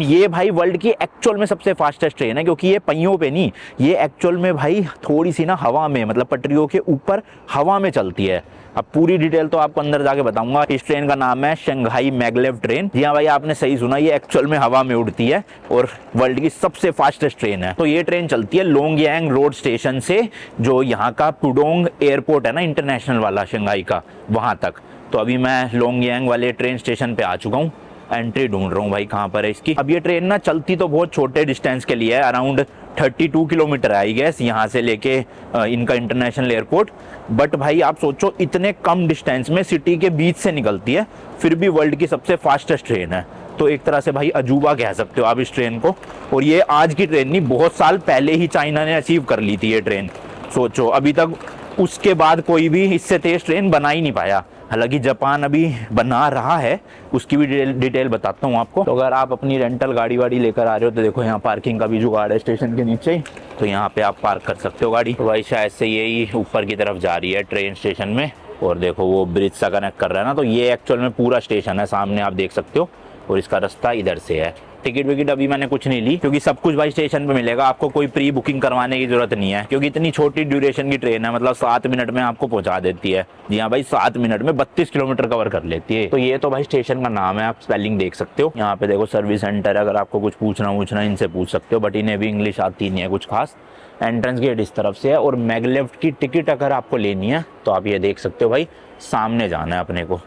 ये भाई वर्ल्ड की एक्चुअल में सबसे फास्टेस्ट ट्रेन है, क्योंकि ये पहियों पे नहीं, ये एक्चुअल में भाई थोड़ी सी ना हवा में, मतलब पटरियों के ऊपर हवा में चलती है। अब पूरी डिटेल तो आपको अंदर जाके बताऊंगा। इस ट्रेन का नाम है शंघाई मैगलेव ट्रेन। जी हाँ भाई, आपने सही सुना, ये एक्चुअल में हवा में उड़ती है और वर्ल्ड की सबसे फास्टेस्ट ट्रेन है। तो ये ट्रेन चलती है लोंगयांग रोड स्टेशन से, जो यहाँ का पुडोंग एयरपोर्ट है ना इंटरनेशनल वाला शंघाई का, वहां तक। तो अभी मैं लोंगयांग वाले ट्रेन स्टेशन पे आ चुका हूँ। एंट्री ढूंढ रहा हूँ भाई कहाँ पर है इसकी। अब ये ट्रेन ना चलती तो बहुत छोटे डिस्टेंस के लिए है, अराउंड 32 किलोमीटर आई गैस यहाँ से लेके इनका इंटरनेशनल एयरपोर्ट। बट भाई आप सोचो, इतने कम डिस्टेंस में सिटी के बीच से निकलती है, फिर भी वर्ल्ड की सबसे फास्टेस्ट ट्रेन है। तो एक तरह से भाई अजूबा कह सकते हो आप इस ट्रेन को। और ये आज की ट्रेन नहीं, बहुत साल पहले ही चाइना ने अचीव कर ली थी ये ट्रेन। सोचो, अभी तक उसके बाद कोई भी इससे तेज ट्रेन बना ही नहीं पाया। हालांकि जापान अभी बना रहा है, उसकी भी डिटेल बताता हूँ आपको। तो अगर आप अपनी रेंटल गाड़ी वाड़ी लेकर आ रहे हो तो देखो यहाँ पार्किंग का भी जुगाड़ है स्टेशन के नीचे ही, तो यहाँ पे आप पार्क कर सकते हो गाड़ी। तो भाई शायद से यही ऊपर की तरफ जा रही है ट्रेन स्टेशन में, और देखो वो ब्रिज सा कनेक्ट कर रहा है ना, तो ये एक्चुअल में पूरा स्टेशन है, सामने आप देख सकते हो। और इसका रास्ता इधर से है। टिकट विकेट अभी मैंने कुछ नहीं ली, क्योंकि सब कुछ भाई स्टेशन पे मिलेगा, आपको कोई प्री बुकिंग करवाने की जरूरत नहीं है, क्योंकि इतनी छोटी ड्यूरेशन की ट्रेन है, मतलब 7 मिनट में आपको पहुंचा देती है। जी हाँ भाई, 7 मिनट में 32 किलोमीटर कवर कर लेती है। तो ये तो भाई स्टेशन का नाम है, आप स्पेलिंग देख सकते हो। यहाँ पे देखो सर्विस सेंटर, अगर आपको कुछ पूछना इनसे पूछ सकते हो, बट इन्हें भी इंग्लिश आती नहीं है कुछ खास। एंट्रेंस गेट इस तरफ से है, और मैगलेव की टिकट अगर आपको लेनी है तो आप ये देख सकते हो भाई, सामने जाना है अपने को।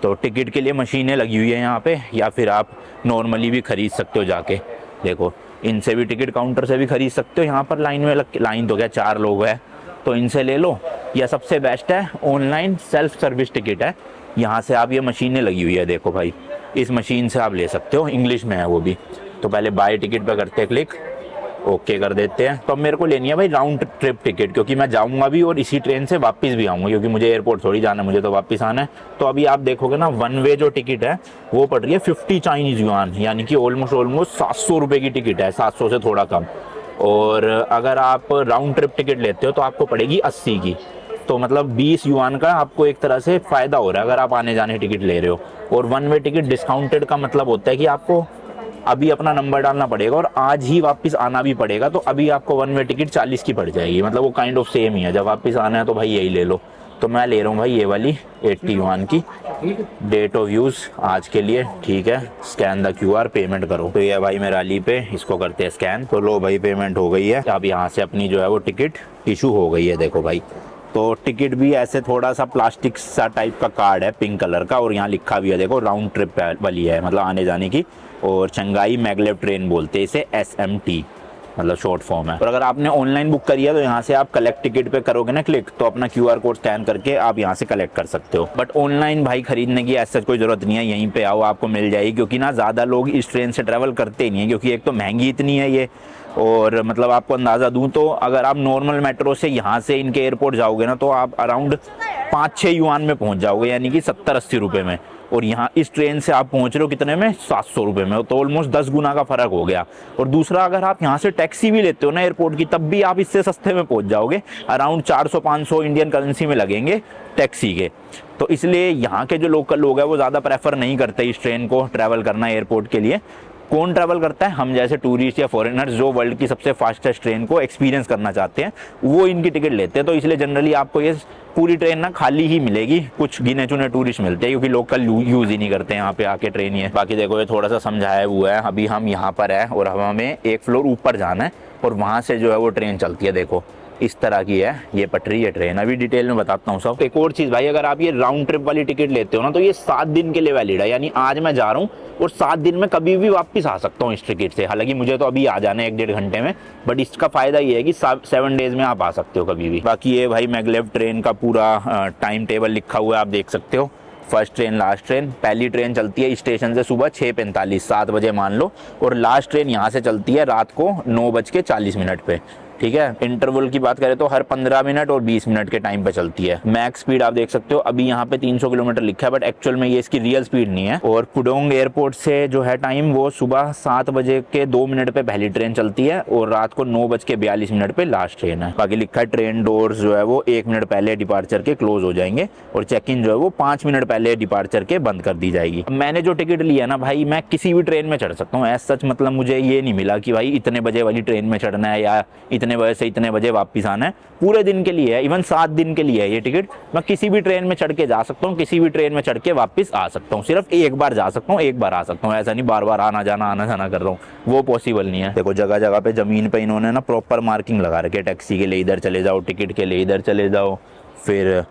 तो टिकट के लिए मशीनें लगी हुई है यहाँ पे, या फिर आप नॉर्मली भी खरीद सकते हो जाके। देखो, इनसे भी टिकट काउंटर से भी खरीद सकते हो। यहाँ पर लाइन में लाइन तो क्या, 4 लोग हैं तो इनसे ले लो, या सबसे बेस्ट है ऑनलाइन सेल्फ सर्विस टिकट है। यहाँ से आप, ये मशीनें लगी हुई है देखो भाई, इस मशीन से आप ले सकते हो, इंग्लिश में है वो भी। तो पहले बाय टिकट पे करते हैं क्लिक, ओके कर देते हैं। तो अब मेरे को लेनी है भाई राउंड ट्रिप टिकट, क्योंकि मैं जाऊंगा भी और इसी ट्रेन से वापस भी आऊंगा, क्योंकि मुझे एयरपोर्ट थोड़ी जाना है, मुझे तो वापस आना है। तो अभी आप देखोगे ना, वन वे जो टिकट है वो पड़ रही है 50 चाइनीज युआन, यानी कि ऑलमोस्ट 700 रुपए की टिकट है, 700 से थोड़ा कम। और अगर आप राउंड ट्रिप टिकट लेते हो तो आपको पड़ेगी 80 की। तो मतलब 20 युआन का आपको एक तरह से फायदा हो रहा है अगर आप आने जाने टिकट ले रहे हो। और वन वे टिकट डिस्काउंटेड का मतलब होता है कि आपको अभी अपना नंबर डालना पड़ेगा और आज ही वापस आना भी पड़ेगा। तो अभी आपको वन वे टिकट 40 की पड़ जाएगी, मतलब वो काइंड ऑफ सेम ही है। जब वापस आना है तो भाई यही ले लो। तो मैं ले रहा हूँ भाई ये वाली 81 की। डेट ऑफ यूज़ आज के लिए, ठीक है। स्कैन द QR, पेमेंट करो। तो ये भाई मेरा अली पे, इसको करते हैं स्कैन। तो लो भाई, पेमेंट हो गई है। अब यहाँ से अपनी जो है वो टिकट इशू हो गई है, देखो भाई। तो टिकट भी ऐसे थोड़ा सा प्लास्टिक सा टाइप का कार्ड है, पिंक कलर का, और यहाँ लिखा भी है देखो, राउंड ट्रिप वाली है, मतलब आने जाने की। और शंघाई मैगलेव ट्रेन बोलते हैं इसे, SMT मतलब शॉर्ट फॉर्म है। और अगर आपने ऑनलाइन बुक करी है तो यहाँ से आप कलेक्ट टिकट पे करोगे ना क्लिक, तो अपना QR कोड स्कैन करके आप यहाँ से कलेक्ट कर सकते हो। बट ऑनलाइन भाई खरीदने की ऐसा कोई जरूरत नहीं है, यहीं पे आओ आपको मिल जाएगी। क्योंकि ना ज़्यादा लोग इस ट्रेन से ट्रैवल करते ही नहीं है, क्योंकि एक तो महंगी इतनी है ये। और मतलब आपको अंदाज़ा दूँ तो अगर आप नॉर्मल मेट्रो से यहाँ से इनके एयरपोर्ट जाओगे ना, तो आप अराउंड 5-6 युआन में पहुँच जाओगे, यानी कि 70-80 रुपये में। और यहाँ इस ट्रेन से आप पहुँच रहे हो कितने में, 700 रुपये में। तो ऑलमोस्ट 10 गुना का फ़र्क हो गया। और दूसरा, अगर आप यहाँ से टैक्सी भी लेते हो ना एयरपोर्ट की, तब भी आप इससे सस्ते में पहुँच जाओगे। अराउंड 400-500 इंडियन करेंसी में लगेंगे टैक्सी के। तो इसलिए यहाँ के जो लोकल लोग हैं वो ज़्यादा प्रेफर नहीं करते इस ट्रेन को ट्रैवल करना एयरपोर्ट के लिए। कौन ट्रैवल करता है, हम जैसे टूरिस्ट या फॉरेनर्स जो वर्ल्ड की सबसे फास्टेस्ट ट्रेन को एक्सपीरियंस करना चाहते हैं, वो इनकी टिकट लेते हैं। तो इसलिए जनरली आपको ये पूरी ट्रेन ना खाली ही मिलेगी, कुछ गिने चुने टूरिस्ट मिलते हैं, क्योंकि लोकल यूज़ ही नहीं करते यहाँ पे आके ट्रेन। ये बाकी देखो, ये थोड़ा सा समझाया हुआ है। अभी हम यहाँ पर है और हमें एक फ्लोर ऊपर जाना है, और वहाँ से जो है वो ट्रेन चलती है। देखो इस तरह की है ये पटरी, ये ट्रेन। अभी डिटेल में बताता हूँ सब। एक और चीज़ भाई, अगर आप ये राउंड ट्रिप वाली टिकट लेते हो ना, तो ये 7 दिन के लिए वैलिड है। यानी आज मैं जा रहा हूँ और 7 दिन में कभी भी वापस आ सकता हूँ इस टिकट से। हालांकि मुझे तो अभी आ जाना है 1-1.5 घंटे में, बट इसका फ़ायदा ये है कि 7 डेज में आप आ सकते हो कभी भी। बाकी ये भाई मैगलेव ट्रेन का पूरा टाइम टेबल लिखा हुआ है, आप देख सकते हो। First train, last train. पहली ट्रेन चलती है स्टेशन से सुबह 6:45, 7 बजे मान लो, और लास्ट ट्रेन यहाँ से चलती है रात को 9:40 पे। ठीक है। इंटरवल की बात करें तो हर 15 मिनट और 20 मिनट के टाइम पे चलती है। मैक्स स्पीड आप देख सकते हो, अभी यहाँ पे 300 किलोमीटर लिखा है, बट एक्चुअल में ये इसकी रियल स्पीड नहीं है। और पुडोंग एयरपोर्ट से जो है टाइम, वो सुबह 7 बजे के 2 मिनट पे पहली ट्रेन चलती है और रात को 9:42 पे लास्ट ट्रेन है। बाकी लिखा है ट्रेन डोर्स जो है वो 1 मिनट पहले डिपार्चर के क्लोज हो जाएंगे और चेक इन जो है वो 5 मिनट पहले डिपार्चर के बंद कर दी जाएगी। मैंने जो टिकट लिया ना भाई, मैं किसी भी ट्रेन में चढ़ सकता हूँ एज सच, मतलब मुझे ये नहीं मिला कि भाई इतने बजे वाली ट्रेन में चढ़ना है या इतने बजे से इतने बजे वापस आना है। पूरे दिन के लिए है, इवन 7 दिन के लिए है ये टिकट। मैं किसी भी ट्रेन में चढ़ के जा सकता हूँ, किसी भी ट्रेन में चढ़ के वापस आ सकता हूँ। सिर्फ एक बार जा सकता हूँ, एक बार आ सकता हूँ, ऐसा नहीं बार बार आना जाना कर रहा हूँ, वो पॉसिबल नहीं है। देखो जगह जगह पे जमीन पे इन्होंने ना प्रॉपर मार्किंग लगा रखी है, टैक्सी के लिए इधर चले जाओ, टिकट के लिए इधर चले जाओ। फिर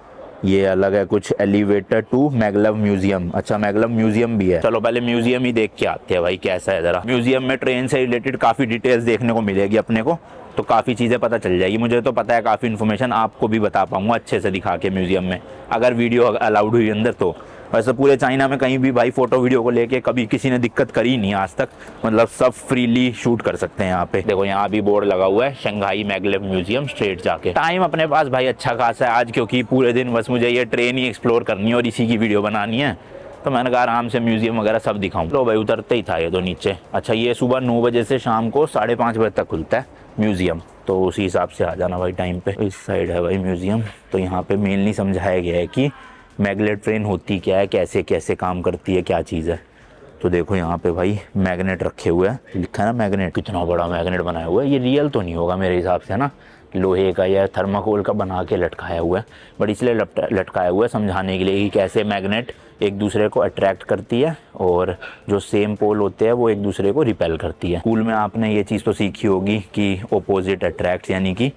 ये अलग है कुछ, एलिवेटर टू मैगलेव म्यूजियम। अच्छा मैगलेव म्यूजियम भी है, चलो पहले म्यूजियम ही देख के आते हैं भाई कैसा है जरा। म्यूजियम में ट्रेन से रिलेटेड काफ़ी डिटेल्स देखने को मिलेगी अपने को, तो काफ़ी चीज़ें पता चल जाएगी। मुझे तो पता है काफ़ी इन्फॉर्मेशन आपको भी बता पाऊंगा अच्छे से दिखा के म्यूजियम में, अगर वीडियो अलाउड हुई अंदर तो। वैसे पूरे चाइना में कहीं भी भाई फोटो वीडियो को लेके कभी किसी ने दिक्कत करी नहीं आज तक, मतलब सब फ्रीली शूट कर सकते हैं यहाँ पे। देखो यहाँ भी बोर्ड लगा हुआ है शंघाई मैगलेव म्यूजियम, स्ट्रेट जाके। टाइम अपने पास भाई अच्छा खासा है आज, क्योंकि पूरे दिन बस मुझे ये ट्रेन ही एक्सप्लोर करनी है और इसी की वीडियो बनानी है, तो मैंने कहा आराम से म्यूजियम वगैरह सब दिखाऊं। लो भाई उतरते ही था ये तो नीचे। अच्छा ये सुबह 9 बजे से शाम को 5:30 बजे तक खुलता है म्यूजियम, तो उसी हिसाब से आ जाना भाई टाइम पे। इस साइड है भाई म्यूजियम। तो यहाँ पे मेनली समझाया गया है कि मैगलेव ट्रेन होती क्या है, कैसे कैसे काम करती है, क्या चीज़ है। तो देखो यहाँ पे भाई मैग्नेट रखे हुए हैं, लिखा है ना मैग्नेट, कितना बड़ा मैग्नेट बनाया हुआ है। ये रियल तो नहीं होगा मेरे हिसाब से ना, लोहे का या थर्माकोल का बना के लटकाया हुआ है, बट इसलिए लटकाया हुआ है समझाने के लिए कि कैसे मैग्नेट एक दूसरे को अट्रैक्ट करती है और जो सेम पोल होते हैं वो एक दूसरे को रिपेल करती है। स्कूल में आपने ये चीज़ तो सीखी होगी कि ऑपोजिट अट्रैक्ट, यानी कि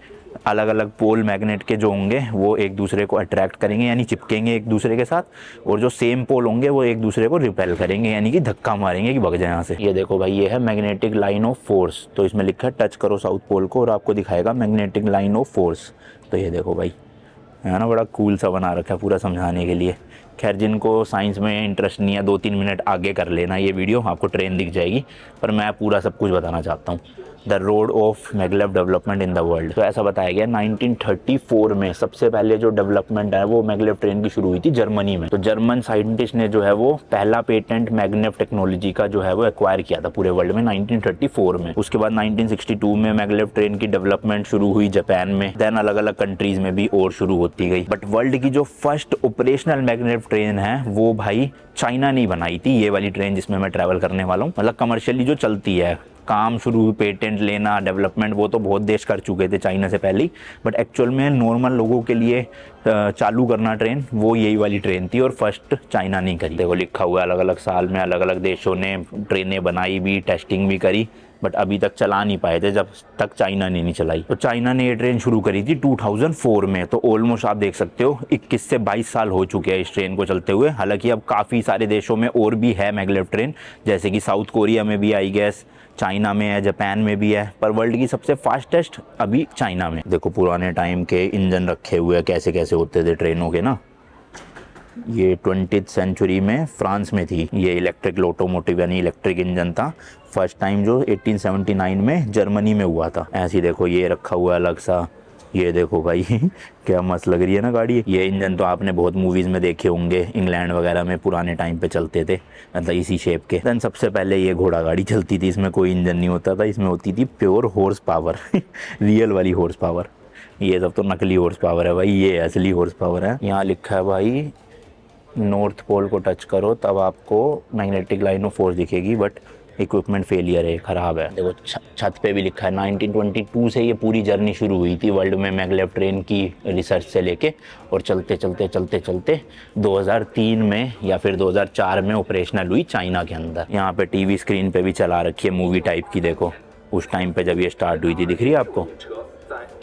अलग अलग पोल मैग्नेट के जो होंगे वो एक दूसरे को अट्रैक्ट करेंगे यानी चिपकेंगे एक दूसरे के साथ, और जो सेम पोल होंगे वो एक दूसरे को रिपेल करेंगे यानी कि धक्का मारेंगे कि भाग जाए यहाँ से। ये देखो भाई ये है मैग्नेटिक लाइन ऑफ फोर्स, तो इसमें लिखा है टच करो साउथ पोल को और आपको दिखाएगा मैग्नेटिक लाइन ऑफ फोर्स। तो ये देखो भाई है ना, बड़ा कूल सा बना रखा है पूरा समझाने के लिए। खैर जिनको साइंस में इंटरेस्ट नहीं है 2-3 मिनट आगे कर लेना ये वीडियो, आपको ट्रेन दिख जाएगी, पर मैं पूरा सब कुछ बताना चाहता हूँ। The road of maglev development in the world, तो ऐसा बताया गया 1934 में सबसे पहले जो डेवलपमेंट है वो मैगलेव ट्रेन की शुरू हुई थी जर्मनी में। तो जर्मन साइंटिस्ट ने जो है वो पहला पेटेंट मैगलेव टेक्नोलॉजी का जो है वो एक्वायर किया था पूरे वर्ल्ड में 1934 में। उसके बाद 1962 में मैगलेव ट्रेन की डेवलपमेंट शुरू हुई जापान में, देन अलग अलग कंट्रीज में भी और शुरू होती गई। बट वर्ल्ड की जो फर्स्ट ऑपरेशनल मैगलेव ट्रेन है वो भाई चाइना ने बनाई थी, ये वाली ट्रेन जिसमें मैं ट्रैवल करने वाला हूँ। मतलब कमर्शियली जो चलती है, काम शुरू पेटेंट लेना डेवलपमेंट वो तो बहुत देश कर चुके थे चाइना से पहले ही, बट एक्चुअल में नॉर्मल लोगों के लिए चालू करना ट्रेन वो यही वाली ट्रेन थी और फर्स्ट चाइना ने करी। देखो लिखा हुआ है अलग अलग साल में अलग अलग देशों ने ट्रेनें बनाई भी, टेस्टिंग भी करी, बट अभी तक चला नहीं पाए थे जब तक चाइना ने नहीं चलाई। तो चाइना ने ये ट्रेन शुरू करी थी 2004 में, तो ऑलमोस्ट आप देख सकते हो 21 से 22 साल हो चुके हैं इस ट्रेन को चलते हुए। हालांकि अब काफ़ी सारे देशों में और भी है मैगलेव ट्रेन, जैसे कि साउथ कोरिया में भी आई गैस, चाइना में है, जापान में भी है, पर वर्ल्ड की सबसे फास्टेस्ट अभी चाइना में। देखो पुराने टाइम के इंजन रखे हुए हैं, कैसे कैसे होते थे ट्रेनों के ना। ये 20th सेंचुरी में फ्रांस में थी ये इलेक्ट्रिक लोकोमोटिव यानी इलेक्ट्रिक इंजन था। फर्स्ट टाइम जो 1879 में जर्मनी में हुआ था। ऐसे ही देखो ये रखा हुआ अलग सा, ये देखो भाई क्या मस्त लग रही है ना गाड़ी। ये इंजन तो आपने बहुत मूवीज़ में देखे होंगे, इंग्लैंड वगैरह में पुराने टाइम पे चलते थे, मतलब इसी शेप के। देन सबसे पहले ये घोड़ा गाड़ी चलती थी, इसमें कोई इंजन नहीं होता था, इसमें होती थी प्योर हॉर्स पावर रियल वाली हॉर्स पावर। ये सब तो नकली हॉर्स पावर है भाई, ये असली हॉर्स पावर है। यहाँ लिखा है भाई नॉर्थ पोल को टच करो तब आपको मैग्नेटिक लाइन ऑफ फोर्स दिखेगी, बट इक्विपमेंट फेलियर है, ख़राब है। देखो छत पे भी लिखा है 1922 से ये पूरी जर्नी शुरू हुई थी वर्ल्ड में मैगलेव ट्रेन की रिसर्च से लेके, और चलते चलते चलते चलते 2003 में या फिर 2004 में ऑपरेशनल हुई चाइना के अंदर। यहाँ पे टीवी स्क्रीन पे भी चला रखी है मूवी टाइप की, देखो उस टाइम पे जब ये स्टार्ट हुई थी, दिख रही है आपको,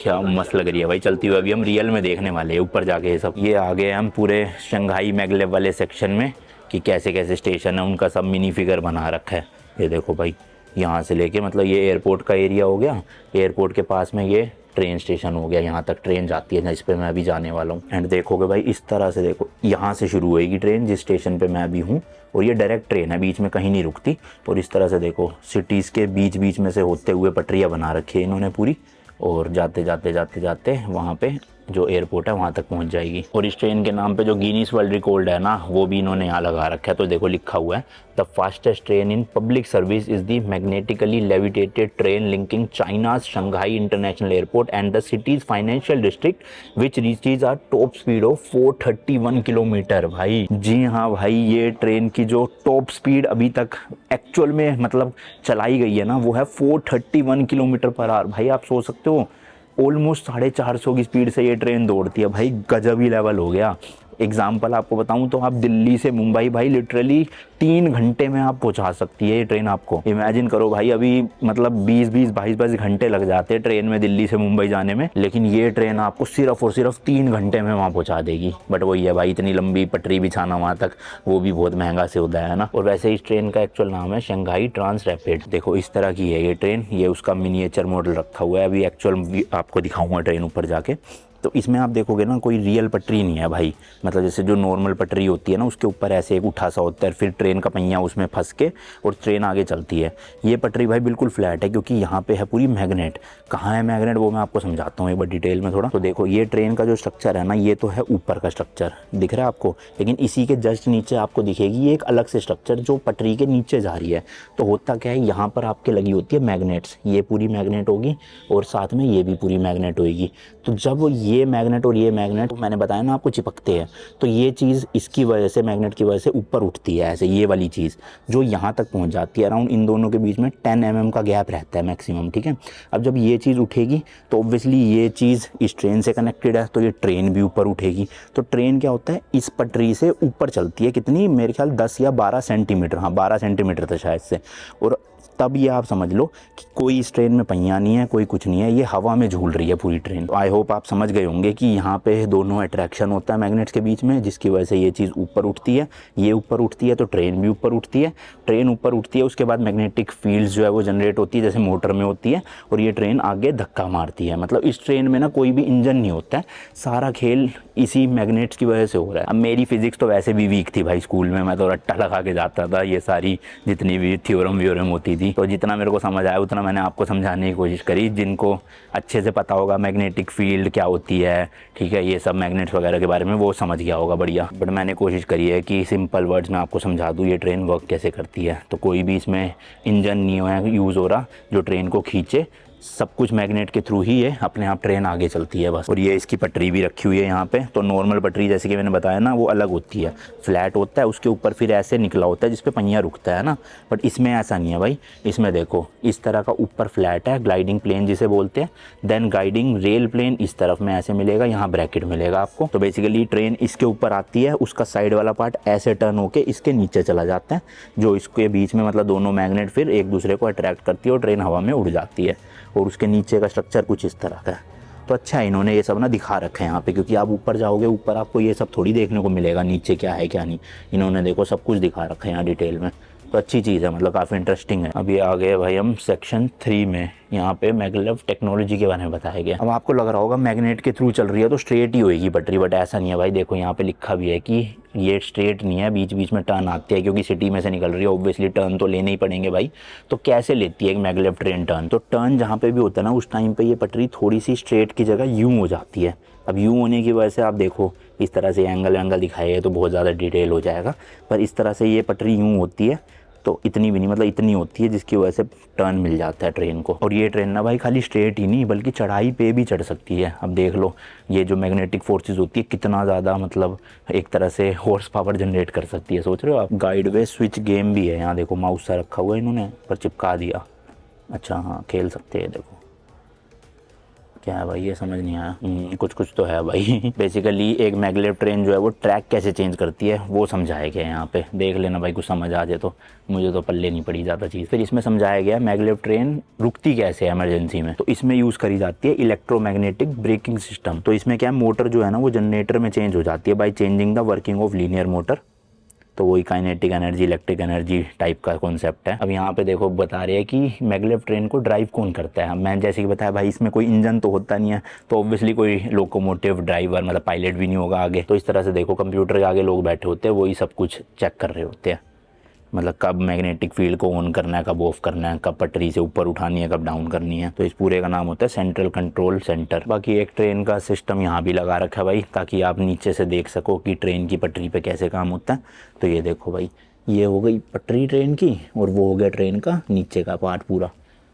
क्या मस्त लग रही है भाई चलती हुई। अभी हम रियल में देखने वाले हैं ऊपर जाके ये सब। ये आ गए हम पूरे शंघाई मैगलेव वाले सेक्शन में कि कैसे कैसे स्टेशन है उनका सब मिनी फिगर बना रखा है। ये देखो भाई यहाँ से लेके, मतलब ये एयरपोर्ट का एरिया हो गया, एयरपोर्ट के पास में ये ट्रेन स्टेशन हो गया, यहाँ तक ट्रेन जाती है जिस पे मैं अभी जाने वाला हूँ। एंड देखोगे भाई इस तरह से, देखो यहाँ से शुरू होएगी ट्रेन जिस स्टेशन पे मैं अभी हूँ, और ये डायरेक्ट ट्रेन है, बीच में कहीं नहीं रुकती। और इस तरह से देखो सिटीज़ के बीच बीच में से होते हुए पटरियाँ बना रखी है इन्होंने पूरी, और जाते जाते जाते जाते वहाँ पे जो एयरपोर्ट है वहाँ तक पहुँच जाएगी। और इस ट्रेन के नाम पे जो गिनीज वर्ल्ड रिकॉर्ड है ना, वो भी इन्होंने यहाँ लगा रखा है। तो देखो लिखा हुआ है, the fastest train in public service is the magnetically levitated train linking China's Shanghai international airport and the city's financial district which reaches are top speed of 431 kilometre. भाई जी हाँ भाई, ये ट्रेन की जो टॉप स्पीड अभी तक actual में मतलब चलाई गई है ना, वो है 431 किलोमीटर पर आवर। भाई आप सोच सकते हो, ऑलमोस्ट 450 की स्पीड से ये ट्रेन दौड़ती है। भाई गजब ही लेवल हो गया। एग्जाम्पल आपको बताऊं तो आप दिल्ली से मुंबई भाई लिटरली 3 घंटे में आप पहुंचा सकती है ये ट्रेन आपको। इमेजिन करो भाई, अभी मतलब 20-20 22-22 घंटे लग जाते हैं ट्रेन में दिल्ली से मुंबई जाने में, लेकिन ये ट्रेन आपको सिर्फ और सिर्फ 3 घंटे में वहाँ पहुँचा देगी। बट वही है भाई, इतनी लंबी पटरी बिछाना वहाँ तक, वो भी बहुत महंगा से होता है ना। और वैसे इस ट्रेन का एक्चुअल नाम है शंघाई ट्रांस रैपिड। देखो इस तरह की है ये ट्रेन, ये उसका मिनिएचर मॉडल रखा हुआ है। अभी एक्चुअल आपको दिखाऊंगा ट्रेन ऊपर जाके। तो इसमें आप देखोगे ना, कोई रियल पटरी नहीं है भाई। मतलब जैसे जो नॉर्मल पटरी होती है ना, उसके ऊपर ऐसे एक उठा सा होता है, फिर ट्रेन का पहिया उसमें फंस के और ट्रेन आगे चलती है। ये पटरी भाई बिल्कुल फ्लैट है, क्योंकि यहाँ पे है पूरी मैग्नेट। कहाँ है मैग्नेट वो मैं आपको समझाता हूँ एक बार डिटेल में थोड़ा। तो देखो ये ट्रेन का जो स्ट्रक्चर है ना, ये तो है ऊपर का स्ट्रक्चर, दिख रहा है आपको, लेकिन इसी के जस्ट नीचे आपको दिखेगी ये एक अलग से स्ट्रक्चर जो पटरी के नीचे जा रही है। तो होता क्या है, यहाँ पर आपके लगी होती है मैग्नेट्स, ये पूरी मैग्नेट होगी और साथ में ये भी पूरी मैग्नेट होगी। तो जब ये मैग्नेट और ये मैग्नेट, मैंने बताया ना आपको, चिपकते हैं, तो ये चीज़ इसकी वजह से, मैग्नेट की वजह से ऊपर उठती है ऐसे, ये वाली चीज़ जो यहाँ तक पहुँच जाती है। अराउंड इन दोनों के बीच में 10 mm का गैप रहता है मैक्सिमम, ठीक है। अब जब ये चीज़ उठेगी तो ऑब्वियसली ये चीज़ इस ट्रेन से कनेक्टेड है, तो ये ट्रेन भी ऊपर उठेगी। तो ट्रेन क्या होता है, इस पटरी से ऊपर चलती है, कितनी, मेरे ख्याल 10 या 12 सेंटीमीटर, हाँ 12 सेंटीमीटर था शायद से। और तब ये आप समझ लो कि कोई इस ट्रेन में पहिया नहीं है, कोई कुछ नहीं है, ये हवा में झूल रही है पूरी ट्रेन। तो आई होप आप समझ गए होंगे कि यहाँ पे दोनों अट्रैक्शन होता है मैग्नेट्स के बीच में, जिसकी वजह से ये चीज़ ऊपर उठती है, ये ऊपर उठती है तो ट्रेन भी ऊपर उठती है। ट्रेन ऊपर उठती है, उसके बाद मैग्नेटिक फील्ड जो है वो जनरेट होती है जैसे मोटर में होती है, और ये ट्रेन आगे धक्का मारती है। मतलब इस ट्रेन में ना कोई भी इंजन नहीं होता है, सारा खेल इसी मैग्नेट्स की वजह से हो रहा है। अब मेरी फिजिक्स तो वैसे भी वीक थी भाई, स्कूल में मैं तो रट्टा लगा के जाता था, ये सारी जितनी भी थ्योरम व्योरम होती थी, तो जितना मेरे को समझ आया उतना मैंने आपको समझाने की कोशिश करी। जिनको अच्छे से पता होगा मैग्नेटिक फील्ड क्या होती है, ठीक है, ये सब मैग्नेट्स वगैरह के बारे में, वो समझ गया होगा बढ़िया। बट मैंने कोशिश करी है कि सिंपल वर्ड्स में आपको समझा दूँ ये ट्रेन वर्क कैसे करती है। तो कोई भी इसमें इंजन नहीं है यूज़ हो रहा जो ट्रेन को खींचे, सब कुछ मैग्नेट के थ्रू ही ये अपने आप ट्रेन आगे चलती है बस। और ये इसकी पटरी भी रखी हुई है यहाँ पे। तो नॉर्मल पटरी जैसे कि मैंने बताया ना, वो अलग होती है, फ्लैट होता है, उसके ऊपर फिर ऐसे निकला होता है जिसपे पहिया रुकता है ना। बट इसमें ऐसा नहीं है भाई, इसमें देखो इस तरह का ऊपर फ्लैट है, ग्लाइडिंग प्लेन जिसे बोलते हैं। देन गाइडिंग रेल प्लेन इस तरफ में ऐसे मिलेगा, यहाँ ब्रैकेट मिलेगा आपको। तो बेसिकली ट्रेन इसके ऊपर आती है, उसका साइड वाला पार्ट ऐसे टर्न होके इसके नीचे चला जाता है, जो इसके बीच में मतलब दोनों मैग्नेट फिर एक दूसरे को अट्रैक्ट करती है और ट्रेन हवा में उड़ जाती है। और उसके नीचे का स्ट्रक्चर कुछ इस तरह का है। तो अच्छा है इन्होंने ये सब ना दिखा रखा है यहाँ पे, क्योंकि आप ऊपर जाओगे, ऊपर आपको ये सब थोड़ी देखने को मिलेगा नीचे क्या है क्या नहीं। इन्होंने देखो सब कुछ दिखा रखा है यहाँ डिटेल में। तो अच्छी चीज़ है, मतलब काफ़ी इंटरेस्टिंग है। अब ये आ गए भाई हम सेक्शन 3 में, यहाँ पे मैग्लेव टेक्नोलॉजी के बारे में बताया गया। अब आपको लग रहा होगा मैग्नेट के थ्रू चल रही है तो स्ट्रेट ही होएगी पटरी, बट ऐसा नहीं है भाई। देखो यहाँ पे लिखा भी है कि ये स्ट्रेट नहीं है, बीच बीच में टर्न आती है, क्योंकि सिटी में से निकल रही है, ऑब्वियसली टर्न तो लेने ही पड़ेंगे भाई। तो कैसे लेती है एक मैग्लेव ट्रेन टर्न? तो टर्न जहाँ पे भी होता है ना, उस टाइम पे ये पटरी थोड़ी सी स्ट्रेट की जगह यूँ हो जाती है। अब यूँ होने की वजह से आप देखो इस तरह से एंगल दिखाए है तो बहुत ज़्यादा डिटेल हो जाएगा, पर इस तरह से ये पटरी यूँ होती है, तो इतनी भी नहीं, मतलब इतनी होती है जिसकी वजह से टर्न मिल जाता है ट्रेन को। और ये ट्रेन ना भाई खाली स्ट्रेट ही नहीं बल्कि चढ़ाई पे भी चढ़ सकती है। अब देख लो ये जो मैग्नेटिक फोर्सेस होती है कितना ज़्यादा, मतलब एक तरह से हॉर्स पावर जनरेट कर सकती है। सोच रहे हो आप? गाइड वे स्विच गेम भी है यहाँ, देखो माउस सा रखा हुआ है इन्होंने पर चिपका दिया। अच्छा हाँ, खेल सकते हैं। देखो क्या है भाई, ये समझ नहीं आया। कुछ तो है भाई। बेसिकली एक मैग्लेव ट्रेन जो है वो ट्रैक कैसे चेंज करती है वो समझाया गया है यहाँ पे। देख लेना भाई, कुछ समझ आ जाए तो। मुझे तो पल्ले नहीं पड़ी ज़्यादा चीज़। फिर इसमें समझाया गया मैग्लेव ट्रेन रुकती कैसे है इमरजेंसी में। तो इसमें यूज़ करी जाती है इलेक्ट्रोमैग्नेटिक ब्रेकिंग सिस्टम। तो इसमें क्या है, मोटर जो है ना वो जनरेटर में चेंज हो जाती है by changing the working of linear motor. तो वही kinetic energy electric energy type का कॉन्सेप्ट है। अब यहाँ पे देखो बता रहे हैं कि मैग्लेव ट्रेन को ड्राइव कौन करता है। मैं जैसे कि बताया भाई, इसमें कोई इंजन तो होता नहीं है, तो ऑब्वियसली कोई लोकोमोटिव ड्राइवर मतलब पायलट भी नहीं होगा आगे। तो इस तरह से देखो कंप्यूटर के आगे लोग बैठे होते हैं, वही सब कुछ चेक कर रहे होते हैं। मतलब कब मैग्नेटिक फील्ड को ऑन करना है, कब ऑफ करना है, कब पटरी से ऊपर उठानी है, कब डाउन करनी है। तो इस पूरे का नाम होता है सेंट्रल कंट्रोल सेंटर। बाकी एक ट्रेन का सिस्टम यहाँ भी लगा रखा है भाई, ताकि आप नीचे से देख सको कि ट्रेन की पटरी पे कैसे काम होता है। तो ये देखो भाई, ये हो गई पटरी ट्रेन की, और वो हो गया ट्रेन का नीचे का पार्ट पूरा।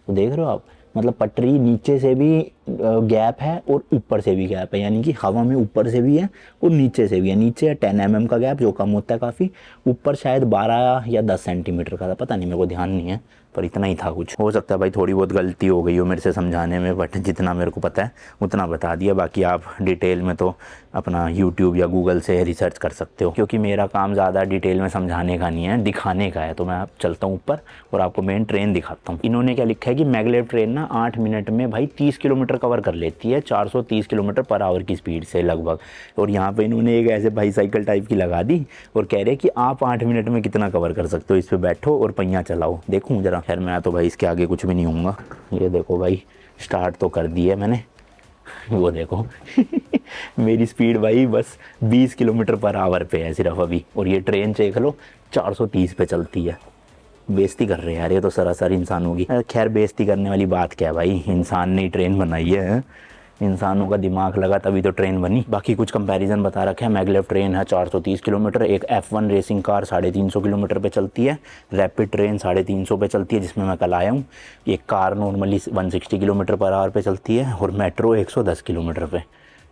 तो देख रहे हो आप, मतलब पटरी नीचे से भी गैप है और ऊपर से भी गैप है, यानी कि हवा में ऊपर से भी है और नीचे से भी है। नीचे 10 mm का गैप जो कम होता है काफ़ी, ऊपर शायद 12 या 10 सेंटीमीटर का था, पता नहीं, मेरे को ध्यान नहीं है, पर इतना ही था। कुछ हो सकता है भाई थोड़ी बहुत गलती हो गई हो मेरे से समझाने में, बट जितना मेरे को पता है उतना बता दिया। बाकी आप डिटेल में तो अपना यूट्यूब या गूगल से रिसर्च कर सकते हो, क्योंकि मेरा काम ज़्यादा डिटेल में समझाने का नहीं है, दिखाने का है। तो मैं चलता हूँ ऊपर और आपको मेन ट्रेन दिखाता हूँ। इन्होंने क्या लिखा है कि मैगलेव ट्रेन ना 8 मिनट में भाई 30 किलोमीटर कवर कर लेती है, 430 किलोमीटर पर आवर की स्पीड से लगभग। और यहाँ पे इन्होंने एक ऐसे बाईसाइकिल टाइप की लगा दी और कह रहे कि आप 8 मिनट में कितना कवर कर सकते हो, इस पर बैठो और पहिया चलाओ। देखूँ जरा, खैर मैं तो भाई इसके आगे कुछ भी नहीं होऊंगा। ये देखो भाई, स्टार्ट तो कर दी है मैंने, वो देखो मेरी स्पीड भाई बस 20 किलोमीटर पर आवर पे है सिर्फ अभी, और ये ट्रेन चेक लो 430 पे चलती है। बेइज्जती कर रहे हैं यार ये तो सरासर इंसानों की। खैर बेइज्जती करने वाली बात क्या है भाई, इंसान ने ही ट्रेन बनाई है, इंसानों का दिमाग लगा तभी तो ट्रेन बनी। बाकी कुछ कंपैरिजन बता रखे हैं। मैगलेव ट्रेन है 430 किलोमीटर, एक F1 रेसिंग कार 350 किलोमीटर पे चलती है, रैपिड ट्रेन 350 पे चलती है जिसमें मैं कल आया हूँ। एक car normally 160 kilometre per our पे चलती है, और मेट्रो 110 किलोमीटर पे।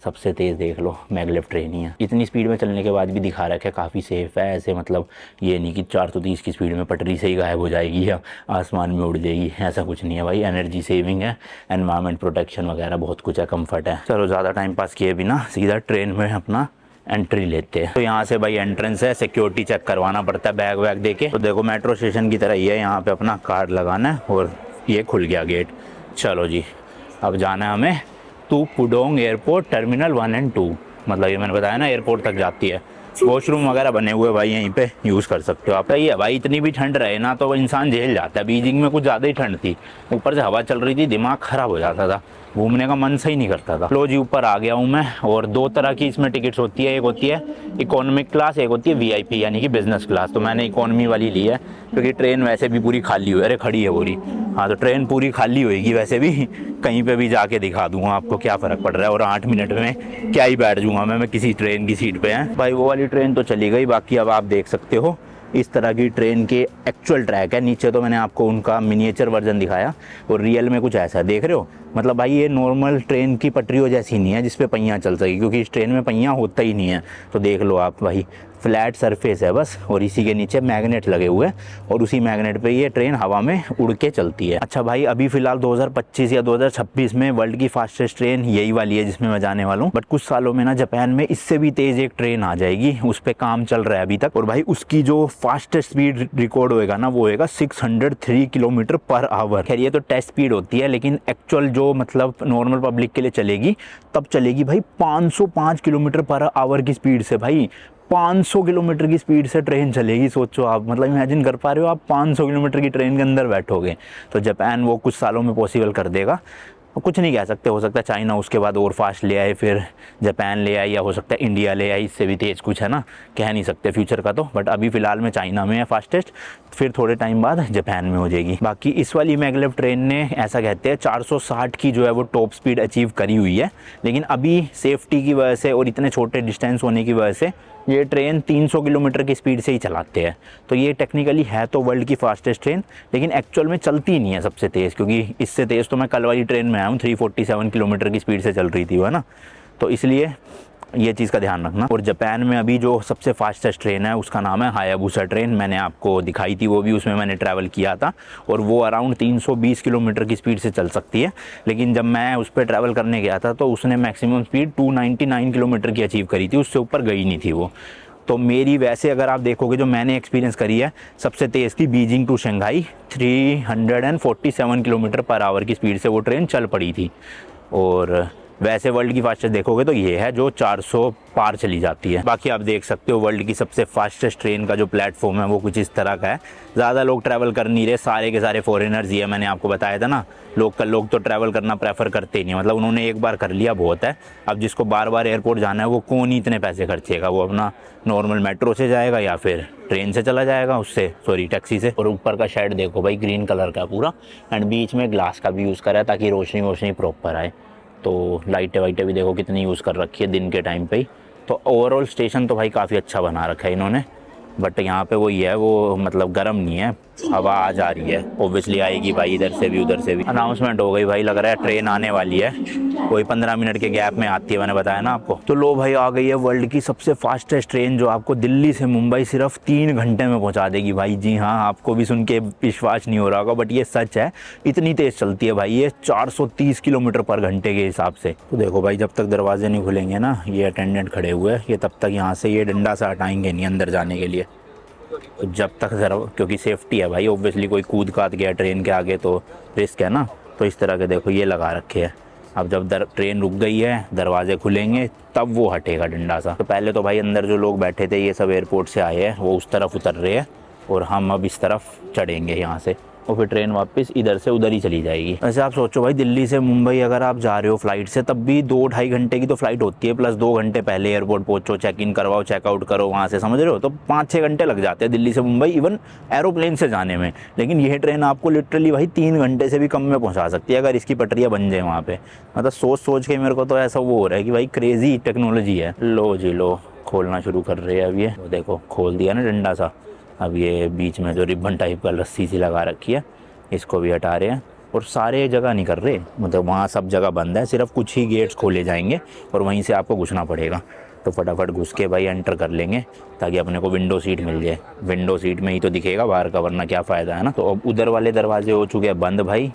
सबसे तेज़ देख लो मैगलेव ट्रेन ही है। इतनी स्पीड में चलने के बाद भी दिखा रखा है काफ़ी सेफ़ है, ऐसे मतलब ये नहीं कि 430 की स्पीड में पटरी से ही गायब हो जाएगी या आसमान में उड़ जाएगी, ऐसा कुछ नहीं है भाई। एनर्जी सेविंग है, एनवायरनमेंट प्रोटेक्शन वगैरह बहुत कुछ है, कंफर्ट है। चलो ज़्यादा टाइम पास किए बिना सीधा ट्रेन में अपना एंट्री लेते हैं। तो यहाँ से भाई एंट्रेंस है, सिक्योरिटी चेक करवाना पड़ता है बैग वैग देके। तो देखो मेट्रो स्टेशन की तरह ही है, यहाँ पे अपना कार्ड लगाना है और ये खुल गया गेट। चलो जी, अब जाना है हमें टू पुडोंग एयरपोर्ट टर्मिनल 1 और 2। मतलब ये मैंने बताया ना एयरपोर्ट तक जाती है। वॉशरूम वगैरह बने हुए भाई यहीं पे यूज़ कर सकते हो आप। सही है भाई, इतनी भी ठंड रहे ना तो इंसान झेल जाता है। बीजिंग में कुछ ज़्यादा ही ठंड थी, ऊपर से हवा चल रही थी, दिमाग ख़राब हो जाता था, घूमने का मन सही नहीं करता था। लो जी ऊपर आ गया हूँ मैं, और 2 तरह की इसमें टिकट्स होती है, एक होती है इकोनॉमिक क्लास, एक होती है VIP यानी कि बिजनेस क्लास। तो मैंने इकोनॉमी वाली ली है क्योंकि ट्रेन वैसे भी पूरी खाली हुई है। अरे खड़ी है पूरी, हाँ तो ट्रेन पूरी खाली होएगी वैसे भी, कहीं पे भी जाके दिखा दूंगा आपको क्या फ़र्क पड़ रहा है। और 8 मिनट में क्या ही बैठ जाऊँगा मैं किसी ट्रेन की सीट पे है भाई। वो वाली ट्रेन तो चली गई। बाकी अब आप देख सकते हो इस तरह की ट्रेन के एक्चुअल ट्रैक है। नीचे तो मैंने आपको उनका मिनिएचर वर्जन दिखाया, और रियल में कुछ ऐसा देख रहे हो। मतलब भाई ये नॉर्मल ट्रेन की पटरियों जैसी नहीं है जिसपे पहिया चल सके, क्योंकि इस ट्रेन में पहिया होता ही नहीं है। तो देख लो आप भाई, फ्लैट सरफेस है बस, और इसी के नीचे मैग्नेट लगे हुए हैं, और उसी मैग्नेट पे ये ट्रेन हवा में उड़ के चलती है। अच्छा भाई, अभी फिलहाल 2025 या 2026 में वर्ल्ड की फास्टेस्ट ट्रेन यही वाली है जिसमें मैं जाने वाला हूँ। बट कुछ सालों में ना जापान में इससे भी तेज एक ट्रेन आ जाएगी, उस पर काम चल रहा है अभी तक। और भाई उसकी जो फास्टेस्ट स्पीड रिकॉर्ड होएगा ना, वो होएगा 603 किलोमीटर पर आवर। खैर ये तो टेस्ट स्पीड होती है, लेकिन एक्चुअल जो मतलब नॉर्मल पब्लिक के लिए चलेगी तब चलेगी भाई 505 किलोमीटर पर आवर की स्पीड से। भाई 500 किलोमीटर की स्पीड से ट्रेन चलेगी, सोचो आप, मतलब इमेजिन कर पा रहे हो आप 500 किलोमीटर की ट्रेन के अंदर बैठोगे। तो जापान वो कुछ सालों में पॉसिबल कर देगा, कुछ नहीं कह सकते। हो सकता है चाइना उसके बाद और फास्ट ले आए, फिर जापान ले आए, या हो सकता है इंडिया ले आए इससे भी तेज़, कुछ है ना, कह नहीं सकते फ्यूचर का तो। बट अभी फ़िलहाल में चाइना में है फास्टेस्ट, फिर थोड़े टाइम बाद जापान में हो जाएगी। बाकी इस वाली मैगलेव ट्रेन ने ऐसा कहते हैं 460 की जो है वो टॉप स्पीड अचीव करी हुई है, लेकिन अभी सेफ्टी की वजह से और इतने छोटे डिस्टेंस होने की वजह से ये ट्रेन 300 किलोमीटर की स्पीड से ही चलाते हैं। तो ये टेक्निकली है तो वर्ल्ड की फास्टेस्ट ट्रेन, लेकिन एक्चुअल में चलती नहीं है सबसे तेज़, क्योंकि इससे तेज़ तो मैं कल वाली ट्रेन में आया हूँ, 347 किलोमीटर की स्पीड से चल रही थी वो, है ना। तो इसलिए ये चीज़ का ध्यान रखना। और जापान में अभी जो सबसे फास्टेस्ट ट्रेन है उसका नाम है हायाबुसा ट्रेन। मैंने आपको दिखाई थी वो भी, उसमें मैंने ट्रैवल किया था, और वो अराउंड 320 किलोमीटर की स्पीड से चल सकती है। लेकिन जब मैं उस पर ट्रैवल करने गया था तो उसने मैक्सिमम स्पीड 299 किलोमीटर की अचीव करी थी, उससे ऊपर गई नहीं थी वो। तो मेरी वैसे अगर आप देखोगे जो मैंने एक्सपीरियंस करी है, सबसे तेज़ थी Beijing to Shanghai, 347 kilometre per hour की स्पीड से वो ट्रेन चल पड़ी थी। और वैसे वर्ल्ड की फास्टेस्ट देखोगे तो ये है जो 400 पार चली जाती है। बाकी आप देख सकते हो वर्ल्ड की सबसे फास्टेस्ट ट्रेन का जो प्लेटफॉर्म है वो कुछ इस तरह का है। ज़्यादा लोग ट्रैवल कर नहीं रहे, सारे के सारे फॉरेनर्स ही है। मैंने आपको बताया था ना, लोकल लोग तो ट्रैवल करना प्रेफर करते ही नहीं, मतलब उन्होंने एक बार कर लिया बहुत है। अब जिसको बार बार एयरपोर्ट जाना है वो कौन ही इतने पैसे खर्चेगा, वो अपना नॉर्मल मेट्रो से जाएगा या फिर ट्रेन से चला जाएगा उससे, सॉरी टैक्सी से। और ऊपर का शेड देखो भाई ग्रीन कलर का पूरा, एंड बीच में ग्लास का भी यूज़ करा है ताकि रोशनी वोशनी प्रॉपर आए। तो लाइटें वाइटें भी देखो कितनी यूज़ कर रखी है दिन के टाइम पे ही। तो ओवरऑल स्टेशन तो भाई काफ़ी अच्छा बना रखा है इन्होंने, बट यहाँ पे वही है, वो मतलब गर्म नहीं है, हवा आ जा रही है, ऑब्वियसली आएगी भाई इधर से भी उधर से भी। अनाउंसमेंट हो गई भाई, लग रहा है ट्रेन आने वाली है, कोई 15 मिनट के गैप में आती है, मैंने बताया ना आपको। तो लो भाई आ गई है वर्ल्ड की सबसे फास्टेस्ट ट्रेन, जो आपको दिल्ली से मुंबई सिर्फ 3 घंटे में पहुंचा देगी भाई। जी हाँ, आपको भी सुन के विश्वास नहीं हो रहा होगा, बट ये सच है, इतनी तेज़ चलती है भाई ये, 430 किलोमीटर पर घंटे के हिसाब से। तो देखो भाई, जब तक दरवाजे नहीं खुलेंगे ना, ये अटेंडेंट खड़े हुए हैं, ये तब तक यहाँ से ये डंडा सा हटाएंगे नहीं अंदर जाने के लिए। तो जब तक क्योंकि सेफ्टी है भाई, ऑब्वियसली कोई कूद काद गया ट्रेन के आगे तो रिस्क है ना। तो इस तरह के देखो ये लगा रखे हैं। अब जब ट्रेन रुक गई है, दरवाजे खुलेंगे, तब वो हटेगा डंडा सा। तो पहले तो भाई अंदर जो लोग बैठे थे, ये सब एयरपोर्ट से आए हैं, वो उस तरफ उतर रहे हैं, और हम अब इस तरफ चढ़ेंगे यहाँ से, और फिर ट्रेन वापस इधर से उधर ही चली जाएगी। वैसे आप सोचो भाई, दिल्ली से मुंबई अगर आप जा रहे हो फ्लाइट से, तब भी 2-2.5 घंटे की तो फ्लाइट होती है, प्लस 2 घंटे पहले एयरपोर्ट पहुंचो, चेक इन करवाओ, चेकआउट करो वहाँ से, समझ रहे हो। तो 5-6 घंटे लग जाते हैं दिल्ली से मुंबई, इवन एरोप्लेन से जाने में। लेकिन यह ट्रेन आपको लिटरली भाई 3 घंटे से भी कम में पहुँचा सकती है, अगर इसकी पटरियाँ बन जाए वहाँ पर। मतलब सोच के मेरे को तो ऐसा वो हो रहा है कि भाई क्रेजी टेक्नोलॉजी है। लो जी लो, खोलना शुरू कर रहे हैं अब ये। तो देखो खोल दिया ना डंडा सा। अब ये बीच में जो रिबन टाइप का रस्सी सी लगा रखी है, इसको भी हटा रहे हैं। और सारे जगह नहीं कर रहे, मतलब वहाँ सब जगह बंद है, सिर्फ कुछ ही गेट्स खोले जाएंगे और वहीं से आपको घुसना पड़ेगा। तो फटाफट घुस के भाई एंटर कर लेंगे, ताकि अपने को विंडो सीट मिल जाए। विंडो सीट में ही तो दिखेगा बाहर का, वरना क्या फ़ायदा है ना। तो अब उधर वाले दरवाजे हो चुके हैं बंद भाई,